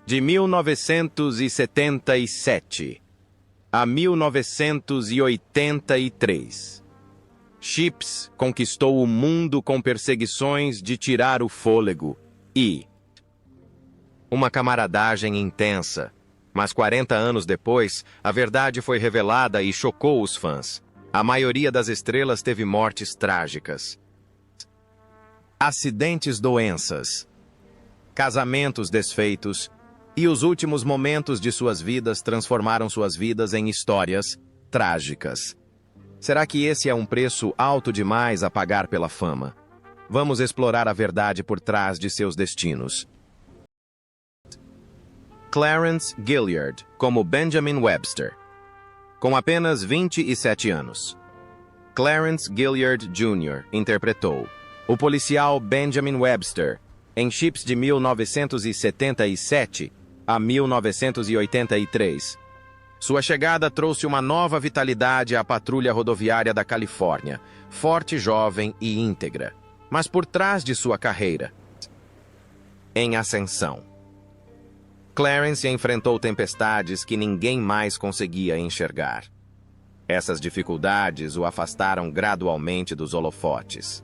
De 1977 a 1983, Chips conquistou o mundo com perseguições de tirar o fôlego e uma camaradagem intensa. Mas 40 anos depois, a verdade foi revelada e chocou os fãs. A maioria das estrelas teve mortes trágicas. Acidentes, doenças, casamentos desfeitos e os últimos momentos de suas vidas transformaram suas vidas em histórias trágicas. Será que esse é um preço alto demais a pagar pela fama? Vamos explorar a verdade por trás de seus destinos. Clarence Gilyard, como Benjamin Webster. Com apenas 27 anos, Clarence Gilyard Jr. interpretou o policial Benjamin Webster em Chips de 1977 a 1983. Sua chegada trouxe uma nova vitalidade à patrulha rodoviária da Califórnia, forte, jovem e íntegra. Mas por trás de sua carreira em ascensão, Clarence enfrentou tempestades que ninguém mais conseguia enxergar. Essas dificuldades o afastaram gradualmente dos holofotes.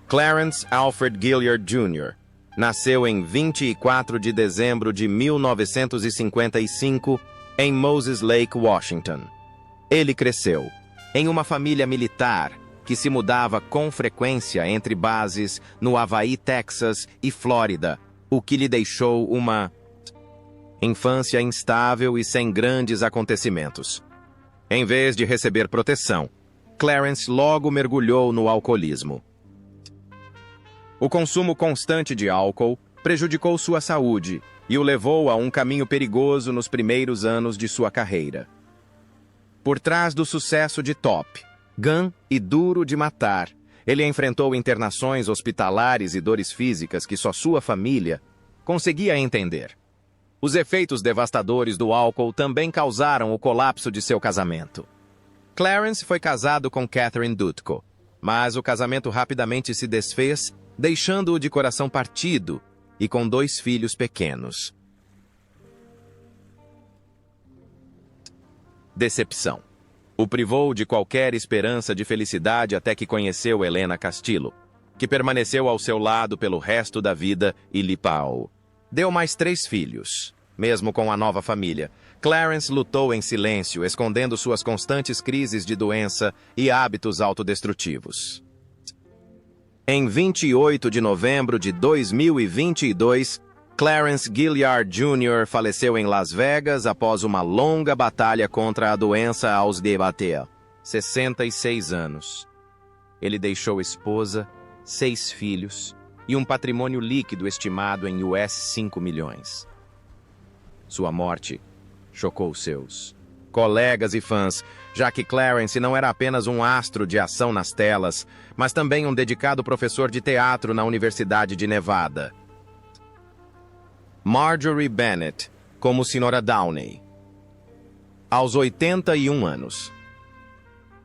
Clarence Alfred Gilyard Jr. nasceu em 24 de dezembro de 1955 em Moses Lake, Washington. Ele cresceu em uma família militar que se mudava com frequência entre bases no Havaí, Texas e Flórida, o que lhe deixou uma infância instável e sem grandes acontecimentos. Em vez de receber proteção, Clarence logo mergulhou no alcoolismo. O consumo constante de álcool prejudicou sua saúde e o levou a um caminho perigoso nos primeiros anos de sua carreira. Por trás do sucesso de Top Gun e Duro de Matar, ele enfrentou internações hospitalares e dores físicas que só sua família conseguia entender. Os efeitos devastadores do álcool também causaram o colapso de seu casamento. Clarence foi casado com Catherine Dutko, mas o casamento rapidamente se desfez, deixando-o de coração partido e com 2 filhos pequenos. Decepção. O privou de qualquer esperança de felicidade até que conheceu Helena Castillo, que permaneceu ao seu lado pelo resto da vida e lhe pagou. Deu mais 3 filhos. Mesmo com a nova família, Clarence lutou em silêncio, escondendo suas constantes crises de doença e hábitos autodestrutivos. Em 28 de novembro de 2022, Clarence Gilyard Jr. faleceu em Las Vegas após uma longa batalha contra a doença aos 66 anos. Ele deixou esposa, 6 filhos e um patrimônio líquido estimado em US 5 milhões. Sua morte chocou seus colegas e fãs, já que Clarence não era apenas um astro de ação nas telas, mas também um dedicado professor de teatro na Universidade de Nevada. Marjorie Bennett, como Sra. Downey. Aos 81 anos,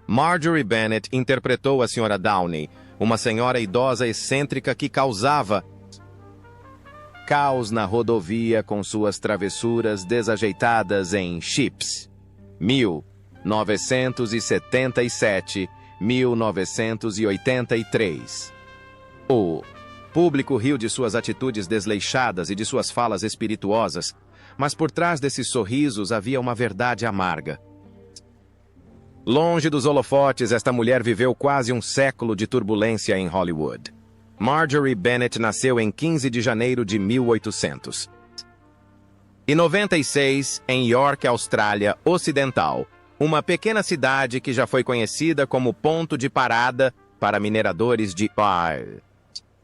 Marjorie Bennett interpretou a Sra. Downey, uma senhora idosa excêntrica que causava caos na rodovia com suas travessuras desajeitadas em Chips, 1977-1983. O público riu de suas atitudes desleixadas e de suas falas espirituosas, mas por trás desses sorrisos havia uma verdade amarga. Longe dos holofotes, esta mulher viveu quase um século de turbulência em Hollywood. Marjorie Bennett nasceu em 15 de janeiro de 1896, em York, Austrália Ocidental, uma pequena cidade que já foi conhecida como ponto de parada para mineradores de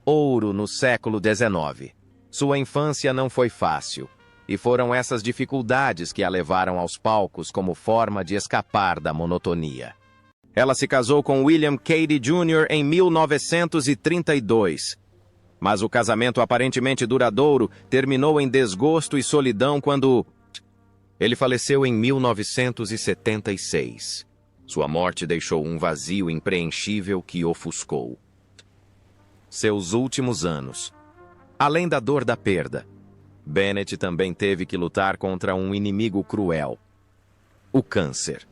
ouro no século XIX. Sua infância não foi fácil, e foram essas dificuldades que a levaram aos palcos como forma de escapar da monotonia. Ela se casou com William Cady Jr. em 1932. Mas o casamento aparentemente duradouro terminou em desgosto e solidão quando ele faleceu em 1976. Sua morte deixou um vazio impreenchível que ofuscou seus últimos anos. Além da dor da perda, Bennett também teve que lutar contra um inimigo cruel: o câncer.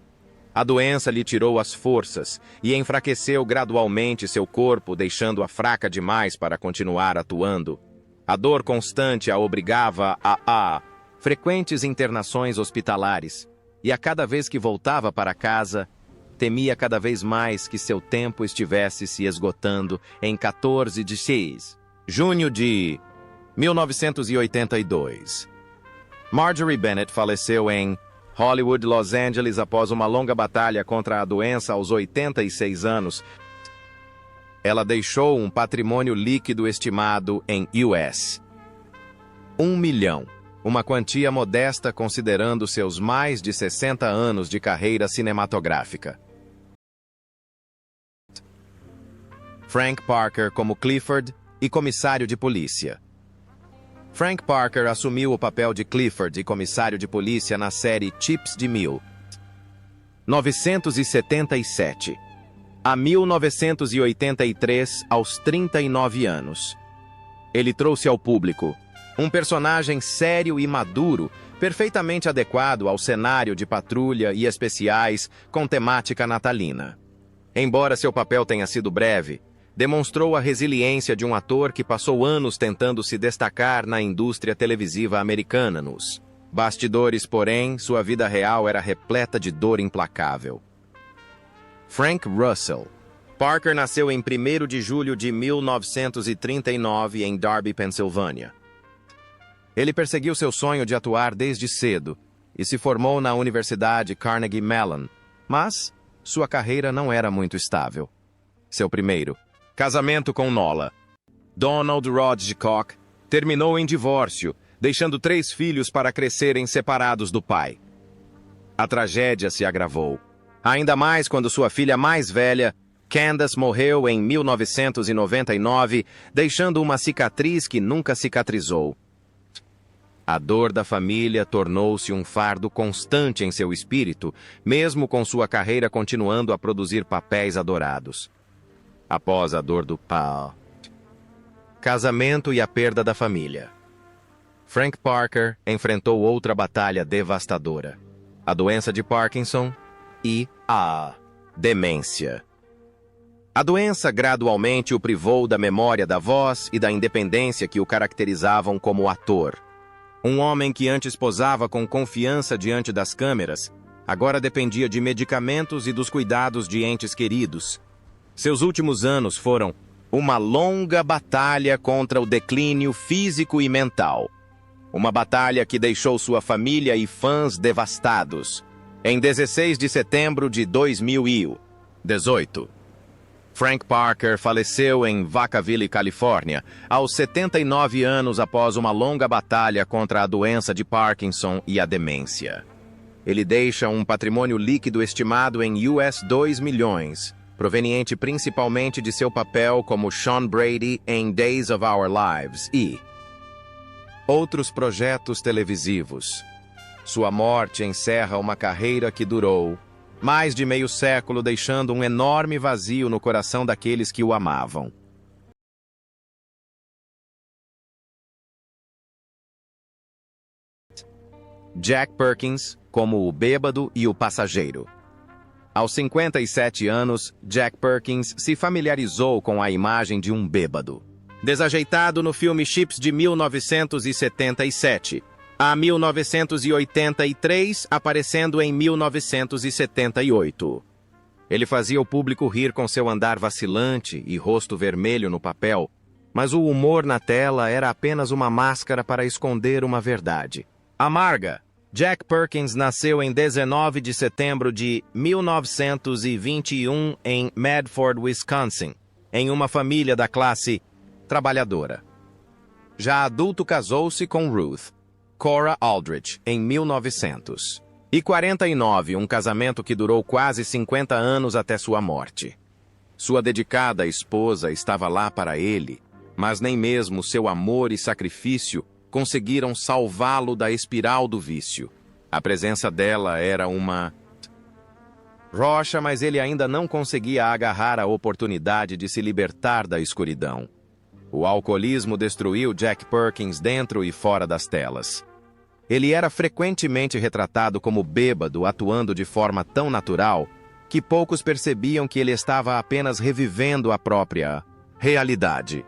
A doença lhe tirou as forças e enfraqueceu gradualmente seu corpo, deixando-a fraca demais para continuar atuando. A dor constante a obrigava a frequentes internações hospitalares, e a cada vez que voltava para casa, temia cada vez mais que seu tempo estivesse se esgotando. Em 14 de junho de 1982, Marjorie Bennett faleceu em Hollywood, Los Angeles, após uma longa batalha contra a doença aos 86 anos. Ela deixou um patrimônio líquido estimado em US $1 milhão, uma quantia modesta considerando seus mais de 60 anos de carreira cinematográfica. Frank Parker como Clifford e comissário de polícia. Frank Parker assumiu o papel de Clifford e comissário de polícia na série Chips de 1977 a 1983, aos 39 anos. Ele trouxe ao público um personagem sério e maduro, perfeitamente adequado ao cenário de patrulha e especiais com temática natalina. Embora seu papel tenha sido breve, demonstrou a resiliência de um ator que passou anos tentando se destacar na indústria televisiva americana. Nos bastidores, porém, sua vida real era repleta de dor implacável. Frank Russell. Parker nasceu em 1º de julho de 1939 em Darby, Pensilvânia. Ele perseguiu seu sonho de atuar desde cedo e se formou na Universidade Carnegie Mellon, mas sua carreira não era muito estável. Seu primeiro casamento com Nola, Donald Rodgcock, terminou em divórcio, deixando 3 filhos para crescerem separados do pai. A tragédia se agravou, ainda mais quando sua filha mais velha, Candace, morreu em 1999, deixando uma cicatriz que nunca cicatrizou. A dor da família tornou-se um fardo constante em seu espírito, mesmo com sua carreira continuando a produzir papéis adorados. Após a dor do casamento e a perda da família, Frank Parker enfrentou outra batalha devastadora: a doença de Parkinson e a demência. A doença gradualmente o privou da memória da voz e da independência que o caracterizavam como ator. Um homem que antes posava com confiança diante das câmeras, agora dependia de medicamentos e dos cuidados de entes queridos. Seus últimos anos foram uma longa batalha contra o declínio físico e mental. Uma batalha que deixou sua família e fãs devastados. Em 16 de setembro de 2018, Frank Parker faleceu em Vacaville, Califórnia, aos 79 anos após uma longa batalha contra a doença de Parkinson e a demência. Ele deixa um patrimônio líquido estimado em US $2 milhões, proveniente principalmente de seu papel como Sean Brady em Days of Our Lives e outros projetos televisivos. Sua morte encerra uma carreira que durou mais de meio século, deixando um enorme vazio no coração daqueles que o amavam. Jack Perkins, como o bêbado e o passageiro. Aos 57 anos, Jack Perkins se familiarizou com a imagem de um bêbado. Desajeitado no filme Chips de 1977, a 1983, aparecendo em 1978. Ele fazia o público rir com seu andar vacilante e rosto vermelho no papel, mas o humor na tela era apenas uma máscara para esconder uma verdade amarga. Jack Perkins nasceu em 19 de setembro de 1921 em Medford, Wisconsin, em uma família da classe trabalhadora. Já adulto, casou-se com Ruth Cora Aldrich em 1949, um casamento que durou quase 50 anos até sua morte. Sua dedicada esposa estava lá para ele, mas nem mesmo seu amor e sacrifício conseguiram salvá-lo da espiral do vício. A presença dela era uma rocha, mas ele ainda não conseguia agarrar a oportunidade de se libertar da escuridão. O alcoolismo destruiu Jack Perkins dentro e fora das telas. Ele era frequentemente retratado como bêbado, atuando de forma tão natural que poucos percebiam que ele estava apenas revivendo a própria realidade.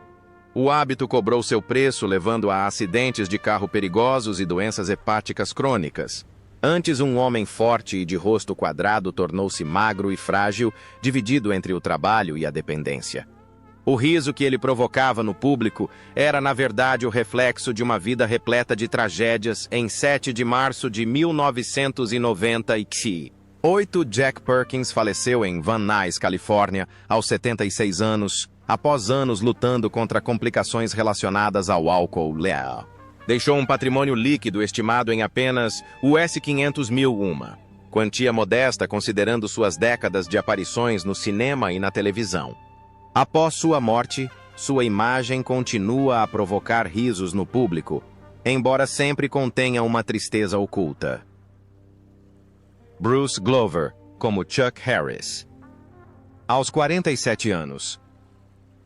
O hábito cobrou seu preço, levando a acidentes de carro perigosos e doenças hepáticas crônicas. Antes um homem forte e de rosto quadrado tornou-se magro e frágil, dividido entre o trabalho e a dependência. O riso que ele provocava no público era, na verdade, o reflexo de uma vida repleta de tragédias. Em 7 de março de 1998, Jack Perkins faleceu em Van Nuys, Califórnia, aos 76 anos, após anos lutando contra complicações relacionadas ao álcool. Deixou um patrimônio líquido estimado em apenas US$ 500 mil, quantia modesta considerando suas décadas de aparições no cinema e na televisão. Após sua morte, sua imagem continua a provocar risos no público, embora sempre contenha uma tristeza oculta. Bruce Glover, como Chuck Harris. Aos 47 anos,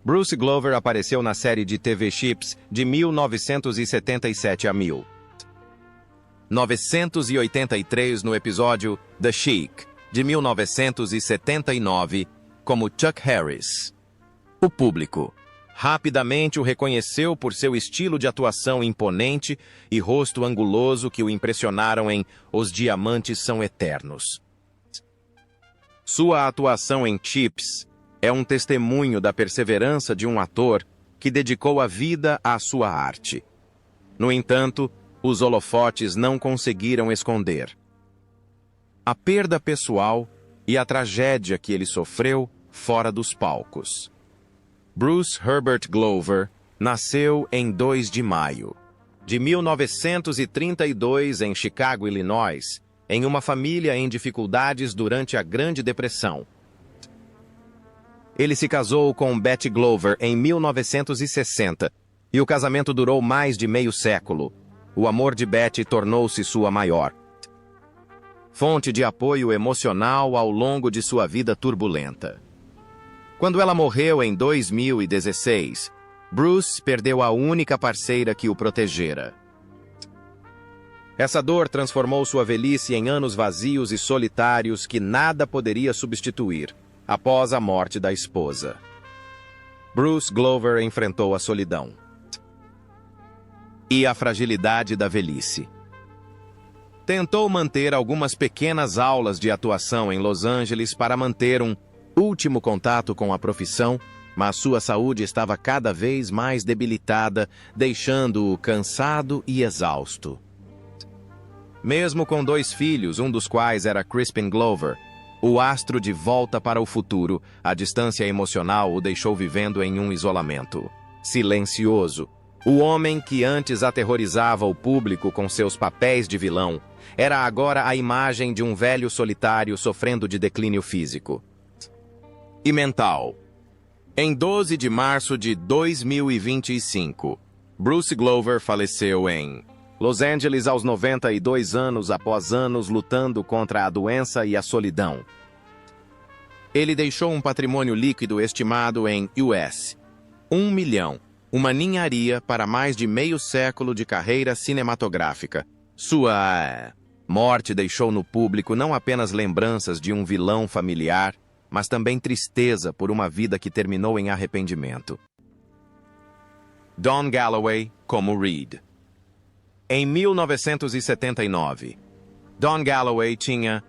Bruce Glover apareceu na série de TV Chips de 1977 a 1983 no episódio The Sheik, de 1979, como Chuck Harris. O público rapidamente o reconheceu por seu estilo de atuação imponente e rosto anguloso que o impressionaram em Os Diamantes São Eternos. Sua atuação em Chips é um testemunho da perseverança de um ator que dedicou a vida à sua arte. No entanto, os holofotes não conseguiram esconder a perda pessoal e a tragédia que ele sofreu fora dos palcos. Bruce Herbert Glover nasceu em 2 de maio de 1932 em Chicago, Illinois, em uma família em dificuldades durante a Grande Depressão. Ele se casou com Betty Glover em 1960 e o casamento durou mais de meio século. O amor de Betty tornou-se sua maior fonte de apoio emocional ao longo de sua vida turbulenta. Quando ela morreu em 2016, Bruce perdeu a única parceira que o protegera. Essa dor transformou sua velhice em anos vazios e solitários que nada poderia substituir após a morte da esposa. Bruce Glover enfrentou a solidão e a fragilidade da velhice. Tentou manter algumas pequenas aulas de atuação em Los Angeles para manter um último contato com a profissão, mas sua saúde estava cada vez mais debilitada, deixando-o cansado e exausto. Mesmo com 2 filhos, um dos quais era Crispin Glover, o astro de Volta para o Futuro, a distância emocional o deixou vivendo em um isolamento silencioso. O homem que antes aterrorizava o público com seus papéis de vilão era agora a imagem de um velho solitário sofrendo de declínio físico e mental. Em 12 de março de 2025, Bruce Glover faleceu em Los Angeles aos 92 anos após anos lutando contra a doença e a solidão. Ele deixou um patrimônio líquido estimado em US$ 1 milhão, uma ninharia para mais de meio século de carreira cinematográfica. Sua morte deixou no público não apenas lembranças de um vilão familiar, mas também tristeza por uma vida que terminou em arrependimento. Don Galloway como Reed. Em 1979, Don Galloway tinha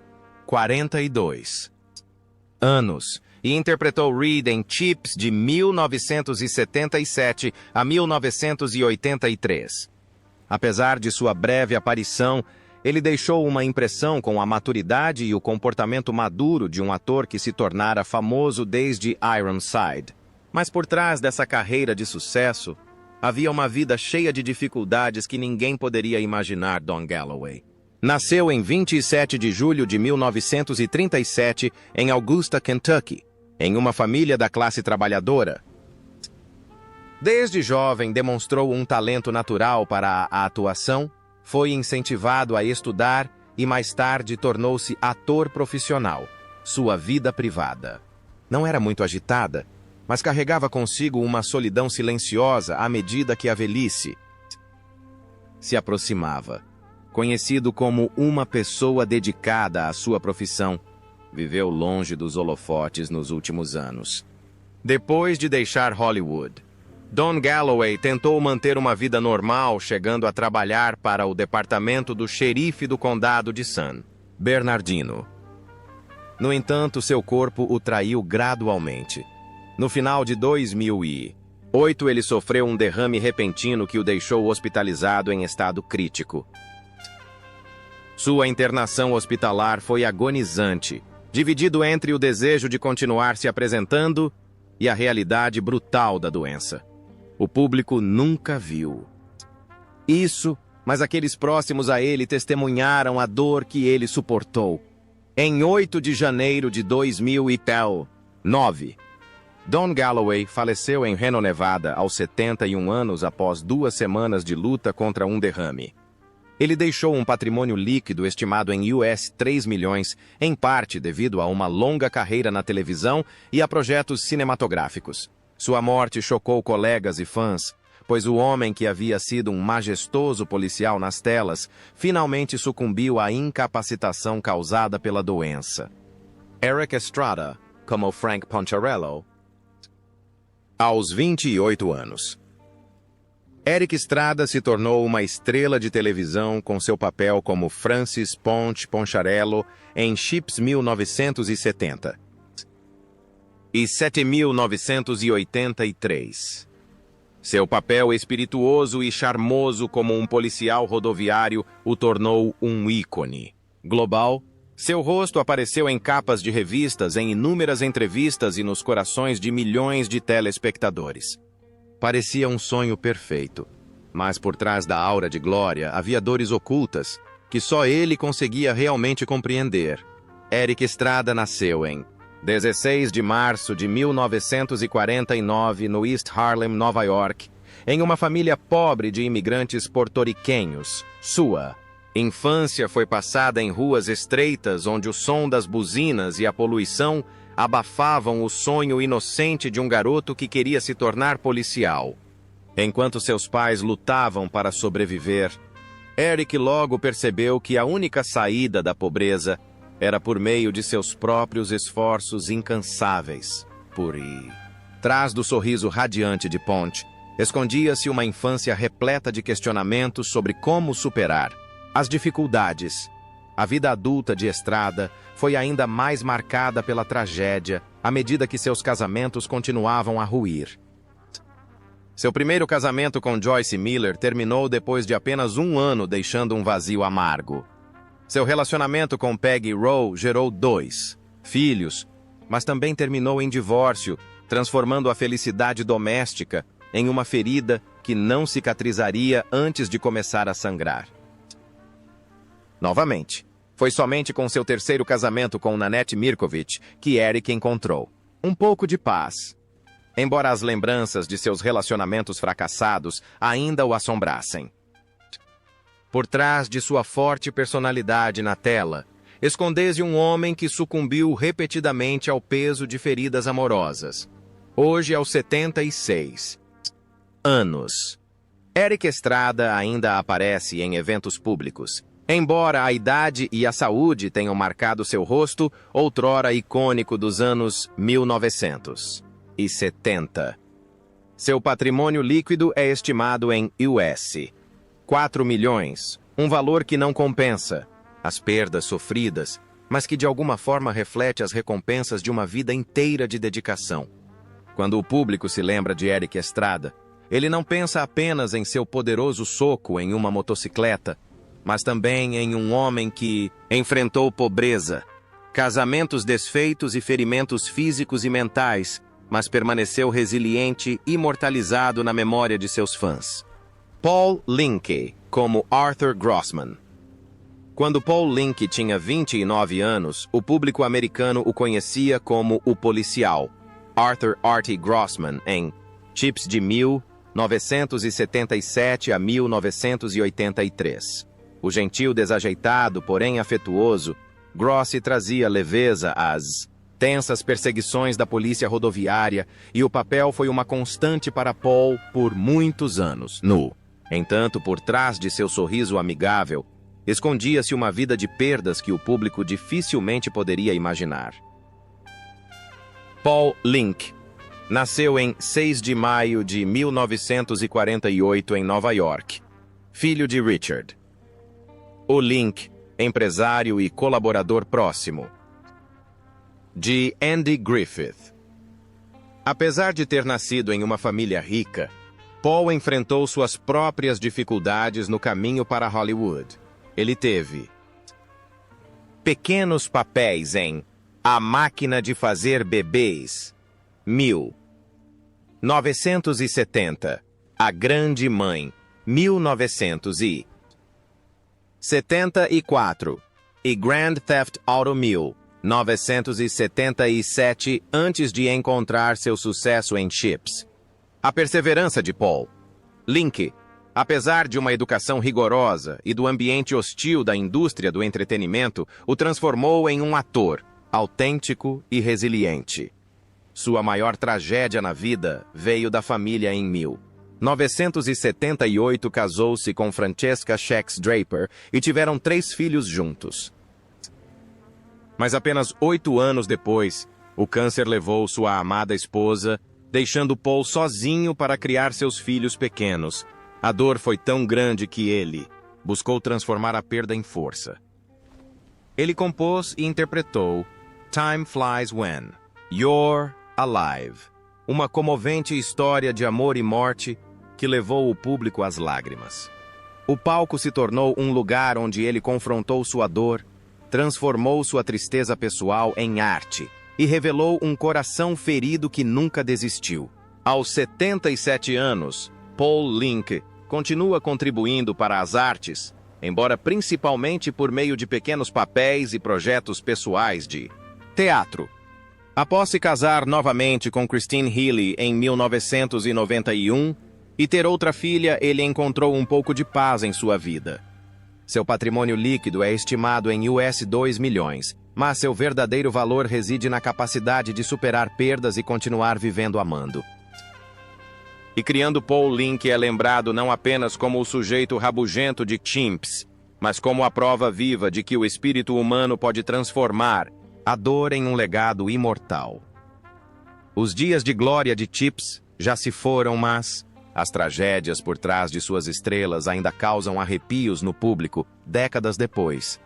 42 anos e interpretou Reed em Chips de 1977 a 1983. Apesar de sua breve aparição, ele deixou uma impressão com a maturidade e o comportamento maduro de um ator que se tornara famoso desde Ironside. Mas por trás dessa carreira de sucesso, havia uma vida cheia de dificuldades que ninguém poderia imaginar Don Galloway. Nasceu em 27 de julho de 1937 em Augusta, Kentucky, em uma família da classe trabalhadora. Desde jovem demonstrou um talento natural para a atuação, foi incentivado a estudar e mais tarde tornou-se ator profissional. Sua vida privada não era muito agitada, mas carregava consigo uma solidão silenciosa à medida que a velhice se aproximava. Conhecido como uma pessoa dedicada à sua profissão, viveu longe dos holofotes nos últimos anos. Depois de deixar Hollywood, Don Galloway tentou manter uma vida normal, chegando a trabalhar para o departamento do xerife do condado de San Bernardino. No entanto, seu corpo o traiu gradualmente. No final de 2008, ele sofreu um derrame repentino que o deixou hospitalizado em estado crítico. Sua internação hospitalar foi agonizante, dividido entre o desejo de continuar se apresentando e a realidade brutal da doença. O público nunca viu isso, mas aqueles próximos a ele testemunharam a dor que ele suportou. Em 8 de janeiro de 2009, Don Galloway faleceu em Reno, Nevada, aos 71 anos após 2 semanas de luta contra um derrame. Ele deixou um patrimônio líquido estimado em US 3 milhões, em parte devido a uma longa carreira na televisão e a projetos cinematográficos. Sua morte chocou colegas e fãs, pois o homem que havia sido um majestoso policial nas telas finalmente sucumbiu à incapacitação causada pela doença. Erik Estrada, como Frank Poncherello, aos 28 anos. Erik Estrada se tornou uma estrela de televisão com seu papel como Francis Ponch Poncharello em Chips 1970 e 7.983. Seu papel espirituoso e charmoso como um policial rodoviário o tornou um ícone global. Seu rosto apareceu em capas de revistas, em inúmeras entrevistas e nos corações de milhões de telespectadores. Parecia um sonho perfeito, mas por trás da aura de glória havia dores ocultas que só ele conseguia realmente compreender. Erik Estrada nasceu em 16 de março de 1949 no East Harlem, Nova York, em uma família pobre de imigrantes porto-riquenhos. Sua infância foi passada em ruas estreitas onde o som das buzinas e a poluição abafavam o sonho inocente de um garoto que queria se tornar policial. Enquanto seus pais lutavam para sobreviver, Erik logo percebeu que a única saída da pobreza era por meio de seus próprios esforços incansáveis. Por trás do sorriso radiante de Ponch, escondia-se uma infância repleta de questionamentos sobre como superar as dificuldades. A vida adulta de Estrada foi ainda mais marcada pela tragédia à medida que seus casamentos continuavam a ruir. Seu primeiro casamento com Joyce Miller terminou depois de apenas 1 ano, deixando um vazio amargo. Seu relacionamento com Peggy Rowe gerou 2 filhos, mas também terminou em divórcio, transformando a felicidade doméstica em uma ferida que não cicatrizaria antes de começar a sangrar. Novamente, foi somente com seu terceiro casamento com Nanette Mirkovich que Erik encontrou um pouco de paz, embora as lembranças de seus relacionamentos fracassados ainda o assombrassem. Por trás de sua forte personalidade na tela, esconde-se um homem que sucumbiu repetidamente ao peso de feridas amorosas. Hoje, aos 76 anos, Erik Estrada ainda aparece em eventos públicos. Embora a idade e a saúde tenham marcado seu rosto, outrora icônico dos anos 1970. Seu patrimônio líquido é estimado em US 4 milhões, um valor que não compensa as perdas sofridas, mas que de alguma forma reflete as recompensas de uma vida inteira de dedicação. Quando o público se lembra de Erik Estrada, ele não pensa apenas em seu poderoso soco em uma motocicleta, mas também em um homem que enfrentou pobreza, casamentos desfeitos e ferimentos físicos e mentais, mas permaneceu resiliente e imortalizado na memória de seus fãs. Paul Linke, como Arthur Grossman. Quando Paul Linke tinha 29 anos, o público americano o conhecia como o policial Arthur "Artie" Grossman em Chips de 1977 a 1983. O gentil desajeitado, porém afetuoso, Grossi trazia leveza às intensas perseguições da polícia rodoviária, e o papel foi uma constante para Paul por muitos anos. Entanto, por trás de seu sorriso amigável, escondia-se uma vida de perdas que o público dificilmente poderia imaginar. Paul Link nasceu em 6 de maio de 1948 em Nova York, filho de Richard. O Link, empresário e colaborador próximo de Andy Griffith. Apesar de ter nascido em uma família rica, Paul enfrentou suas próprias dificuldades no caminho para Hollywood. Ele teve pequenos papéis em A Máquina de Fazer Bebês, 1970, A Grande Mãe, 1974, e Grand Theft Auto 1977, antes de encontrar seu sucesso em Chips. A perseverança de Paul Link, apesar de uma educação rigorosa e do ambiente hostil da indústria do entretenimento, o transformou em um ator autêntico e resiliente. Sua maior tragédia na vida veio da família em 1978. Casou-se com Francesca Shax Draper e tiveram 3 filhos juntos. Mas apenas 8 anos depois, o câncer levou sua amada esposa, deixando Paul sozinho para criar seus filhos pequenos. A dor foi tão grande que ele buscou transformar a perda em força. Ele compôs e interpretou Time Flies When You're Alive, uma comovente história de amor e morte que levou o público às lágrimas. O palco se tornou um lugar onde ele confrontou sua dor, transformou sua tristeza pessoal em arte e revelou um coração ferido que nunca desistiu. Aos 77 anos, Paul Link continua contribuindo para as artes, embora principalmente por meio de pequenos papéis e projetos pessoais de teatro. Após se casar novamente com Christine Healy em 1991 e ter outra filha, ele encontrou um pouco de paz em sua vida. Seu patrimônio líquido é estimado em US$ 2 milhões, mas seu verdadeiro valor reside na capacidade de superar perdas e continuar vivendo amando. E criando, Paul Link é lembrado não apenas como o sujeito rabugento de Chimps, mas como a prova viva de que o espírito humano pode transformar a dor em um legado imortal. Os dias de glória de Chips já se foram, mas as tragédias por trás de suas estrelas ainda causam arrepios no público décadas depois.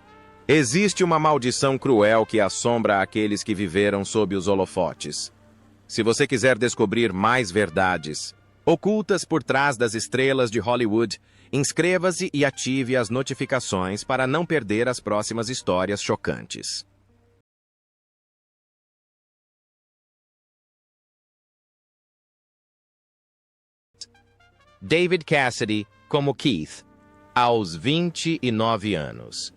Existe uma maldição cruel que assombra aqueles que viveram sob os holofotes. Se você quiser descobrir mais verdades ocultas por trás das estrelas de Hollywood, inscreva-se e ative as notificações para não perder as próximas histórias chocantes. David Cassidy como Keith, aos 29 anos.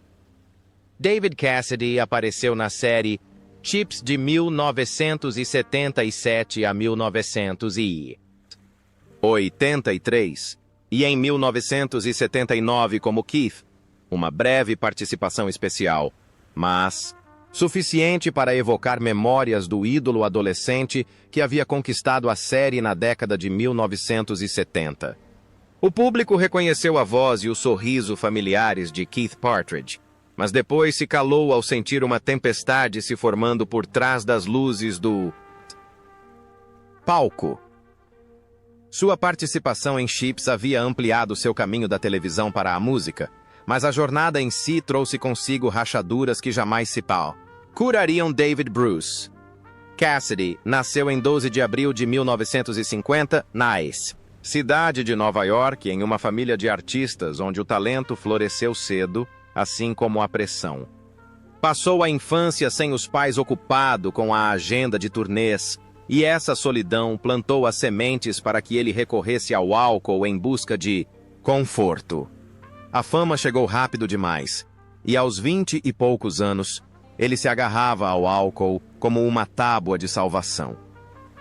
David Cassidy apareceu na série Chips de 1977 a 1983 e em 1979 como Keith, uma breve participação especial, mas suficiente para evocar memórias do ídolo adolescente que havia conquistado a série na década de 1970. O público reconheceu a voz e o sorriso familiares de Keith Partridge, mas depois se calou ao sentir uma tempestade se formando por trás das luzes do palco. Sua participação em Chips havia ampliado seu caminho da televisão para a música, mas a jornada em si trouxe consigo rachaduras que jamais se curariam David Bruce. Cassidy nasceu em 12 de abril de 1950, na cidade de Nova York, em uma família de artistas onde o talento floresceu cedo, assim como a pressão. Passou a infância sem os pais, ocupado com a agenda de turnês, e essa solidão plantou as sementes para que ele recorresse ao álcool em busca de conforto. A fama chegou rápido demais, e aos 20 e poucos anos, ele se agarrava ao álcool como uma tábua de salvação.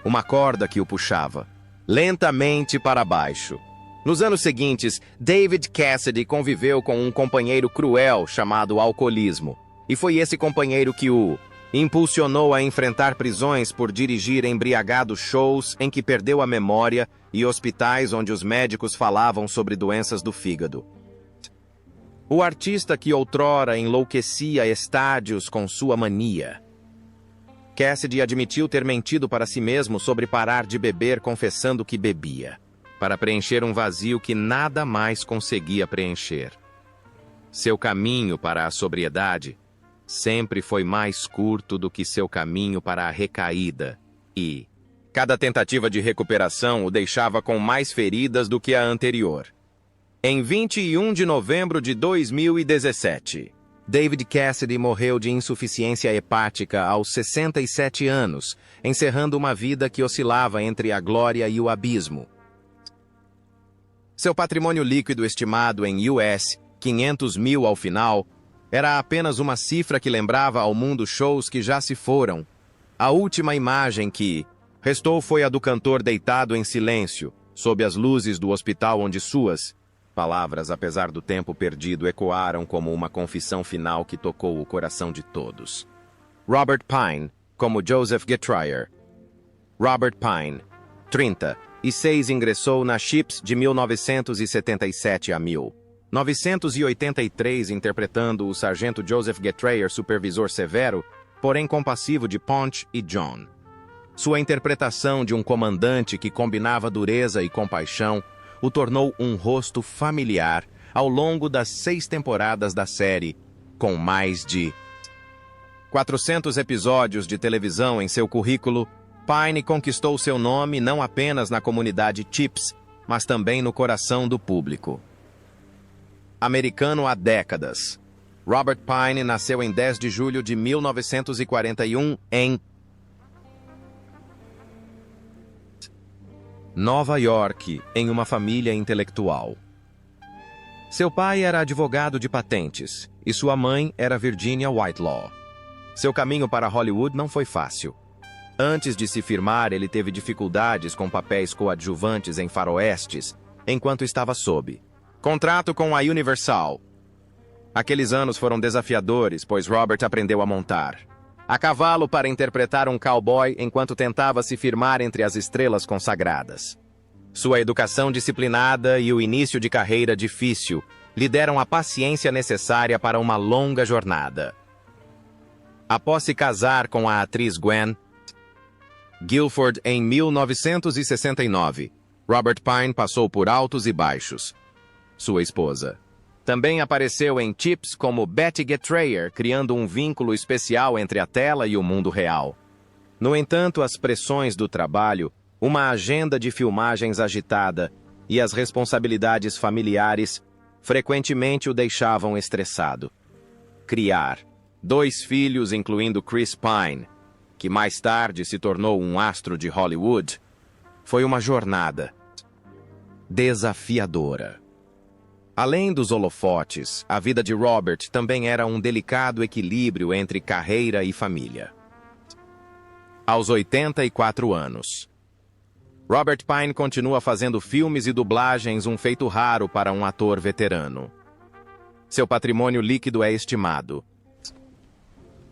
Uma corda que o puxava lentamente para baixo. Nos anos seguintes, David Cassidy conviveu com um companheiro cruel chamado alcoolismo, e foi esse companheiro que o Impulsionou a enfrentar prisões por dirigir embriagado shows em que perdeu a memória e hospitais onde os médicos falavam sobre doenças do fígado. O artista que outrora enlouquecia estádios com sua mania. Cassidy admitiu ter mentido para si mesmo sobre parar de beber, confessando que bebia, para preencher um vazio que nada mais conseguia preencher. Seu caminho para a sobriedade sempre foi mais curto do que seu caminho para a recaída, e cada tentativa de recuperação o deixava com mais feridas do que a anterior. Em 21 de novembro de 2017, David Cassidy morreu de insuficiência hepática aos 67 anos, encerrando uma vida que oscilava entre a glória e o abismo. Seu patrimônio líquido estimado em US 500 mil ao final era apenas uma cifra que lembrava ao mundo shows que já se foram. A última imagem que restou foi a do cantor deitado em silêncio, sob as luzes do hospital onde suas palavras, apesar do tempo perdido, ecoaram como uma confissão final que tocou o coração de todos. Robert Pine, como Joseph Getrier. Robert Pine, 36, ingressou na Chips de 1977 a 1983, interpretando o sargento Joseph Getrier, supervisor severo, porém compassivo de Ponch e John. Sua interpretação de um comandante que combinava dureza e compaixão o tornou um rosto familiar ao longo das 6 temporadas da série, com mais de 400 episódios de televisão em seu currículo. Pine conquistou seu nome não apenas na comunidade Chips, mas também no coração do público. Americano há décadas. Robert Pine nasceu em 10 de julho de 1941 em Nova York, em uma família intelectual. Seu pai era advogado de patentes e sua mãe era Virginia Whitelaw. Seu caminho para Hollywood não foi fácil. Antes de se firmar, ele teve dificuldades com papéis coadjuvantes em faroestes, enquanto estava sob contrato com a Universal. Aqueles anos foram desafiadores, pois Robert aprendeu a montar a cavalo para interpretar um cowboy enquanto tentava se firmar entre as estrelas consagradas. Sua educação disciplinada e o início de carreira difícil lhe deram a paciência necessária para uma longa jornada. Após se casar com a atriz Gwen Guilford em 1969, Robert Pine passou por altos e baixos. Sua esposa também apareceu em Chips como Betty Getrier, criando um vínculo especial entre a tela e o mundo real. No entanto, as pressões do trabalho, uma agenda de filmagens agitada e as responsabilidades familiares frequentemente o deixavam estressado. Criar 2 filhos, incluindo Chris Pine, que mais tarde se tornou um astro de Hollywood, foi uma jornada desafiadora. Além dos holofotes, a vida de Robert também era um delicado equilíbrio entre carreira e família. Aos 84 anos, Robert Pine continua fazendo filmes e dublagens, um feito raro para um ator veterano. Seu patrimônio líquido é estimado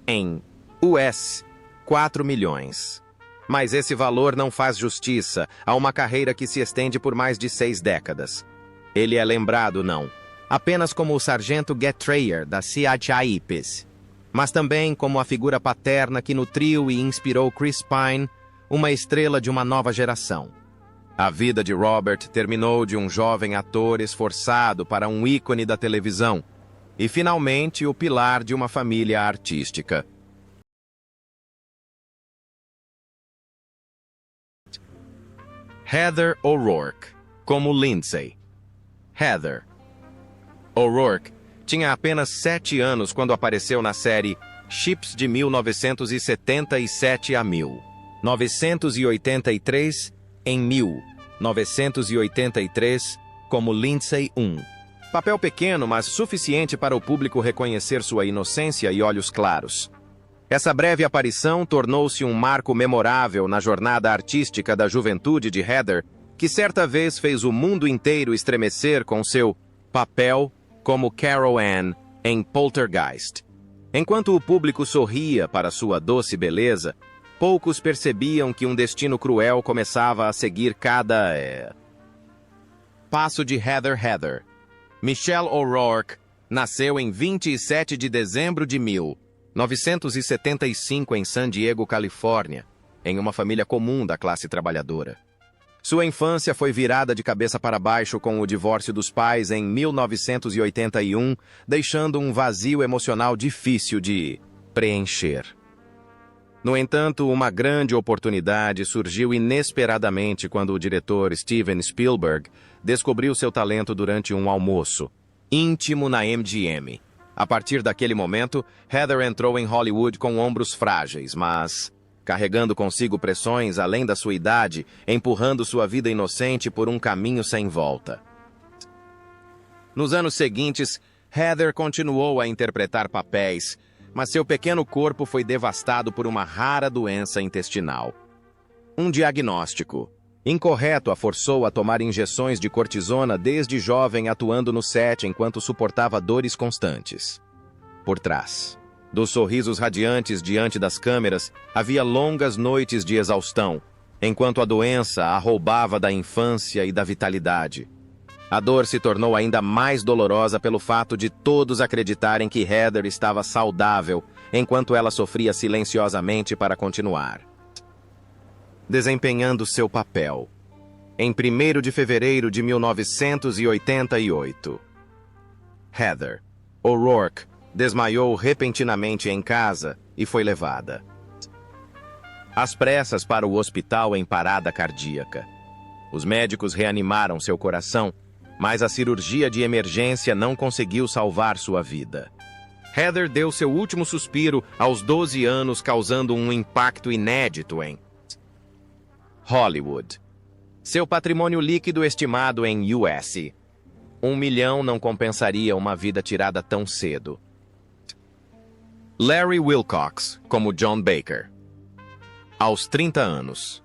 em US 4 milhões. Mas esse valor não faz justiça a uma carreira que se estende por mais de 6 décadas. Ele é lembrado não apenas como o sargento Getrier da CHIPS, mas também como a figura paterna que nutriu e inspirou Chris Pine, uma estrela de uma nova geração. A vida de Robert terminou de um jovem ator esforçado para um ícone da televisão e, finalmente, o pilar de uma família artística. Heather O'Rourke, como Lindsay. Heather O'Rourke tinha apenas 7 anos quando apareceu na série Chips de 1977 a 1983, em 1983, como Lindsay 1. Papel pequeno, mas suficiente para o público reconhecer sua inocência e olhos claros. Essa breve aparição tornou-se um marco memorável na jornada artística da juventude de Heather, que certa vez fez o mundo inteiro estremecer com seu papel como Carol Ann em Poltergeist. Enquanto o público sorria para sua doce beleza, poucos percebiam que um destino cruel começava a seguir cada passo de Heather. Michelle O'Rourke nasceu em 27 de dezembro de 1975 em San Diego, Califórnia, em uma família comum da classe trabalhadora. Sua infância foi virada de cabeça para baixo com o divórcio dos pais em 1981, deixando um vazio emocional difícil de preencher. No entanto, uma grande oportunidade surgiu inesperadamente quando o diretor Steven Spielberg descobriu seu talento durante um almoço íntimo na MGM. A partir daquele momento, Heather entrou em Hollywood com ombros frágeis, mas carregando consigo pressões além da sua idade, empurrando sua vida inocente por um caminho sem volta. Nos anos seguintes, Heather continuou a interpretar papéis, mas seu pequeno corpo foi devastado por uma rara doença intestinal. Um diagnóstico incorreto a forçou a tomar injeções de cortisona desde jovem, atuando no set enquanto suportava dores constantes. Por trás dos sorrisos radiantes diante das câmeras, havia longas noites de exaustão, enquanto a doença a roubava da infância e da vitalidade. A dor se tornou ainda mais dolorosa pelo fato de todos acreditarem que Heather estava saudável, enquanto ela sofria silenciosamente para continuar desempenhando seu papel. Em 1º de fevereiro de 1988, Heather O'Rourke desmaiou repentinamente em casa e foi levada às pressas para o hospital em parada cardíaca. Os médicos reanimaram seu coração, mas a cirurgia de emergência não conseguiu salvar sua vida. Heather deu seu último suspiro aos 12 anos, causando um impacto inédito em Hollywood. Seu patrimônio líquido estimado em US. $1 milhão não compensaria uma vida tirada tão cedo. Larry Wilcox, como John Baker. Aos 30 anos.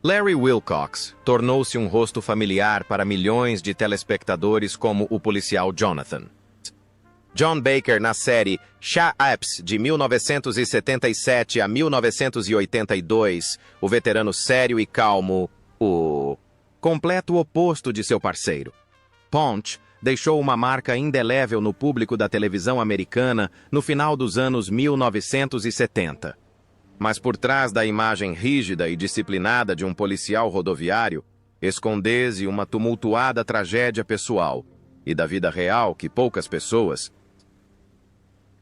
Larry Wilcox tornou-se um rosto familiar para milhões de telespectadores como o policial Jonathan. John Baker na série Shut-Ups de 1977 a 1982, o veterano sério e calmo, o completo oposto de seu parceiro. Ponch deixou uma marca indelével no público da televisão americana no final dos anos 1970. Mas por trás da imagem rígida e disciplinada de um policial rodoviário, esconde-se uma tumultuada tragédia pessoal e da vida real que poucas pessoas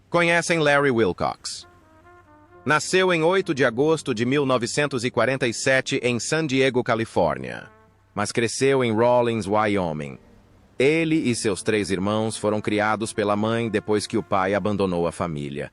conhecem. Larry Wilcox nasceu em 8 de agosto de 1947 em San Diego, Califórnia, mas cresceu em Rawlins, Wyoming. Ele e seus 3 irmãos foram criados pela mãe depois que o pai abandonou a família.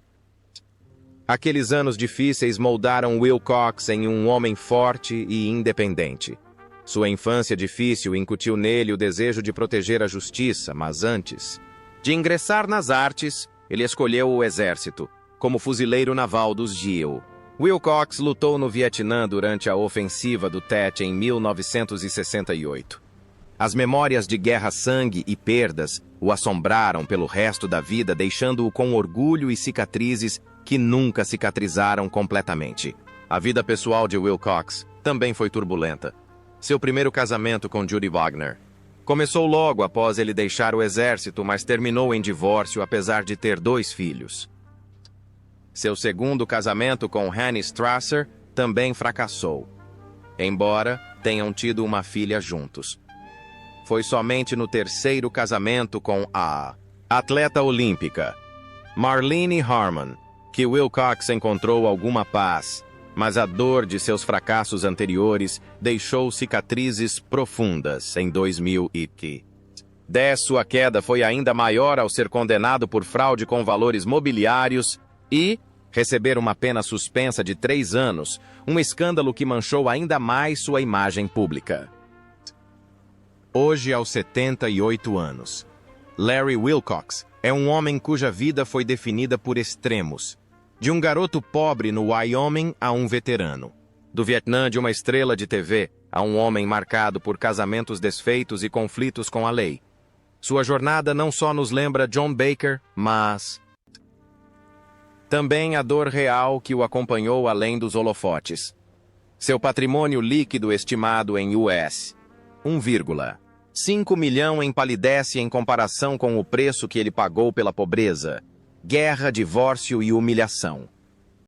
Aqueles anos difíceis moldaram Wilcox em um homem forte e independente. Sua infância difícil incutiu nele o desejo de proteger a justiça, mas antes de ingressar nas artes, ele escolheu o exército, como fuzileiro naval dos GIL. Wilcox lutou no Vietnã durante a ofensiva do Tet em 1968. As memórias de guerra, sangue e perdas o assombraram pelo resto da vida, deixando-o com orgulho e cicatrizes que nunca cicatrizaram completamente. A vida pessoal de Wilcox também foi turbulenta. Seu primeiro casamento com Judy Wagner começou logo após ele deixar o exército, mas terminou em divórcio apesar de ter 2 filhos. Seu segundo casamento com Hanny Strasser também fracassou, embora tenham tido uma filha juntos. Foi somente no terceiro casamento com a atleta olímpica Marlene Harmon que Wilcox encontrou alguma paz, mas a dor de seus fracassos anteriores deixou cicatrizes profundas em 2010. Sua queda foi ainda maior ao ser condenado por fraude com valores mobiliários e receber uma pena suspensa de 3 anos, um escândalo que manchou ainda mais sua imagem pública. Hoje, aos 78 anos, Larry Wilcox é um homem cuja vida foi definida por extremos, de um garoto pobre no Wyoming a um veterano, do Vietnã de uma estrela de TV a um homem marcado por casamentos desfeitos e conflitos com a lei. Sua jornada não só nos lembra John Baker, mas Também a dor real que o acompanhou além dos holofotes. Seu patrimônio líquido estimado em US 1,5 milhão empalidece em comparação com o preço que ele pagou pela pobreza, guerra, divórcio e humilhação.